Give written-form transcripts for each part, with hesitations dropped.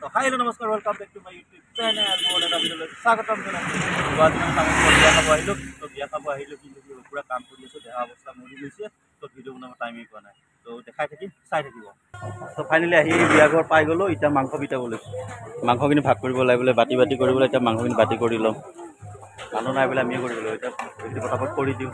तो hi hello नमस्कार welcome back to my YouTube channel मोर এটা ভিডিওলৈ স্বাগতম জনাইছো তো আজি আমি বিয়া খাব আহিলো তো বিয়া খাব আহিলো কিন্তু পুৰা কাম কৰি আছো দেহা অৱস্থা মৰি গৈছে তো ভিডিও বনাব টাইমই পোৱা নাই তো দেখাই থাকিম চাই থাকিব তো ফাইনালি আহি বিয়া ঘৰ পাই গলো এতিয়া মাংস বিটাব লৈছো মাংসখিনি ভাগ কৰিব লাগিলে বাটি বাটি কৰিবলৈ এতিয়া মাংসখিনি বাটি কৰি লম মানুহ নাই বোলে আমিয়ে কৰিবলৈ এতিয়া বেছি ফটাফট কৰি দিওঁ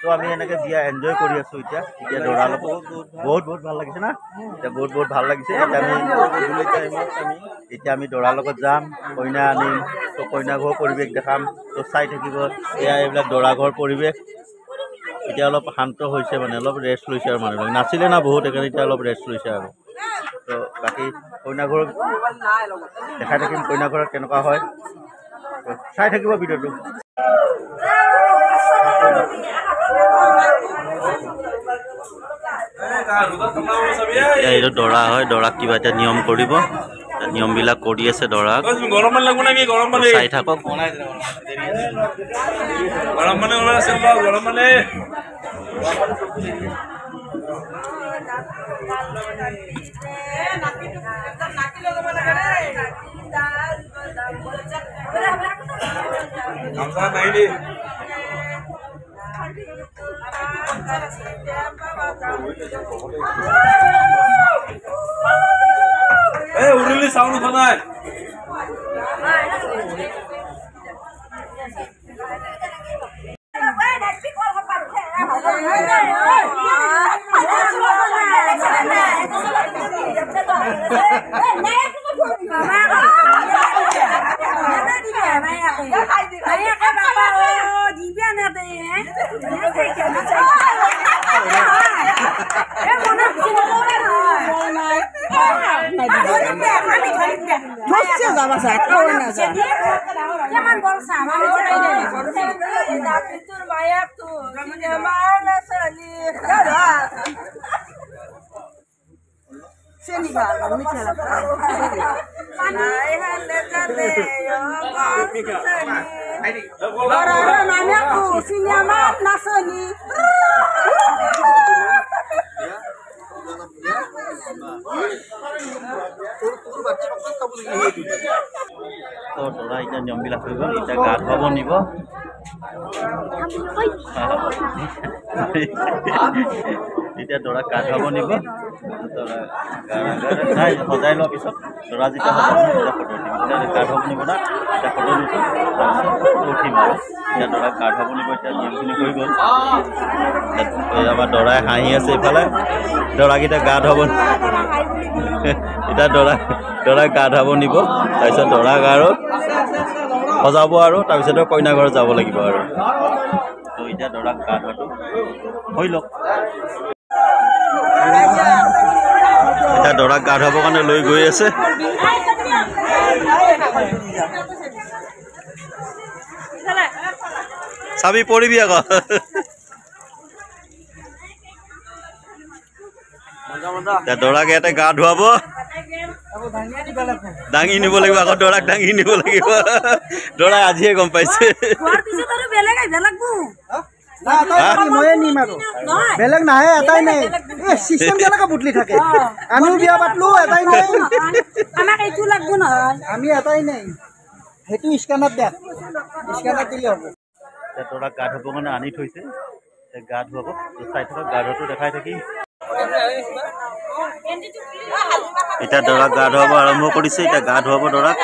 तो आम एने बिया एन्जय कर दौरा बहुत बहुत भल लगे ना बहुत बहुत भल लगे दौरा जाम कईना आनिम तो कईना घर परिवेश देखाम तो चाई थी दौरा घर परिवेश इतना अलग शांत माने अलग रेस्ट लैसे मानुक नाचिले ना बहुत एक अलग रेस्ट लैसे तो बाकी कईना घर देखा थकिम कईना घर केनेकुवा हय तो चाई थकिब भिडिओ दौरा है दौरा क्या नियम कर नियम बिलाक कर दौरा चाई थक Hãy subscribe cho kênh Ghiền Mì Gõ để không bỏ lỡ những video hấp dẫn। চাউল বনাই তো দৰা এতিয়া নিয়মবিলাক হৈ গ'ল এতিয়া গা ধুৱাব নিব এতিয়া দৰাক গা ধুৱাব নিব দৰা নাই সজাই লোৱাৰ পিছত দৰা যেতিয়া সজাব তেতিয়া ফটো উঠিম এতিয়া গা ধুৱাব নিব না এতিয়া ফটো নুঠো তাৰপিছত উঠিম আৰু এতিয়া দৰাক গা ধুৱাব নিব এতিয়া নিয়মখিনি হৈ গ'ল আমাৰ দৰাই হাঁহি আছে এইফালে দৰাক এতিয়া গা ধুৱাব এতিয়া দৰাক গা ধুৱাব নিব তাৰপিছত দৰাক আৰু সজাব আৰু তাৰপিছত কইনা ঘৰত যাব লাগিব আৰু তো এতিয়া দৰাক গা ধোৱাটো হৈ লওক এতিয়া দৰাক গা ধুৱাবৰ কাৰণে লৈ গৈ আছে চাবি পৰিবি আকৌ দৰাক ইয়াতে গা ধুৱাব দাঙি নিব লাগিব আকৌ দৰাক দাঙি নিব লাগিব দৰাই আজিহে গম পাইছে বেলেগ নাহে এটাই নাই চিষ্টেম কেনেকৈ বুটলি থাকে আমিও বিয়া পাতলো এটাই নাই আমি এটাই নাই সেইটো স্কেনত দিয়া স্কেনত দিলে হ'ব দৰাক গা ধুবৰ কাৰণে আনি থৈছে গা ধুৱাব চাই থাকক গা ধোৱাটো দেখাই থাকিম এতিয়া দৰাক গা ধুৱাব আৰম্ভ কৰিছে এতিয়া গা ধুৱাব দৰাক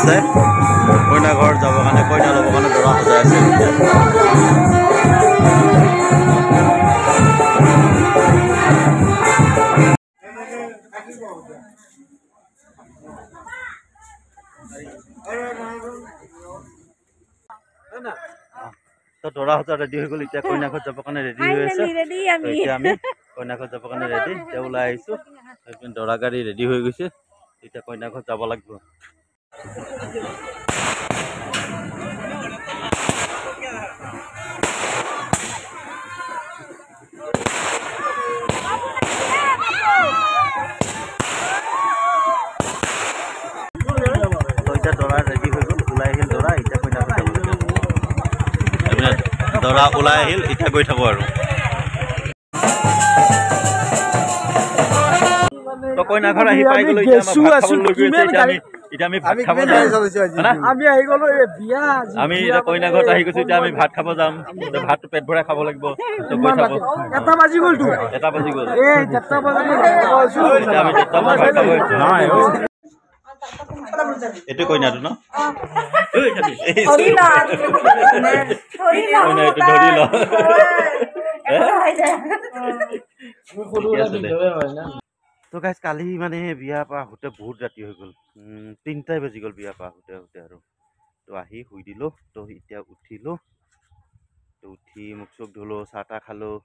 আছে কইনা ঘৰ যাবৰ কাৰণে কইনা ল'বৰ কাৰণে দৰা সজাই আছে তো দৰা সজা ৰেডি হৈ গ'ল এতিয়া কইনা ঘৰত যাবৰ কাৰণে ৰেডি হৈ আছে এতিয়া আমি কইনা ঘৰত যাবৰ কাৰণে ৰেডি এতিয়া ওলাই আহিছোঁ দৰা গাড়ী ৰেডি হৈ গৈছে এতিয়া কইনা ঘৰত যাব লাগিব দৰা ৰেডি হৈ গ'ল ওলাই আহিল দৰা এতিয়া কইনা ঘৰত যাব দৰা ওলাই আহিল এতিয়া গৈ থাকোঁ আৰু কইনা ঘৰ আহি পাই গ'লো এতিয়া আমি ভাত খাব যাম আমি এতিয়া কইনা ঘৰত আহি গৈছো এতিয়া আমি ভাত খাব যাম ভাতটো পেট ভৰাই খাব লাগিব এটা বাজি গ'ল এইটো কইনাটো ন তো গাইজ কালি মানে বিয়া পৰা আহোঁতে বহুত ৰাতি হৈ গ'ল 3টাই বাজি গ'ল বিয়া পৰা আহোঁতে আৰু তো আহি শুই দিলোঁ তো এতিয়া উঠিলোঁ তো উঠি মুখ চুখ ধুলোঁ চাহ তাহ খালোঁ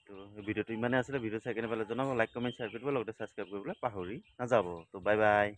তো ভিডিঅ'টো ইমানে আছিলে ভিডিঅ' চাই কেনে পালে জনাব লাইক কমেণ্ট শ্বেয়াৰ কৰিব লগতে ছাবস্ক্ৰাইব কৰিবলৈ পাহৰি নাযাব তো বাই বাই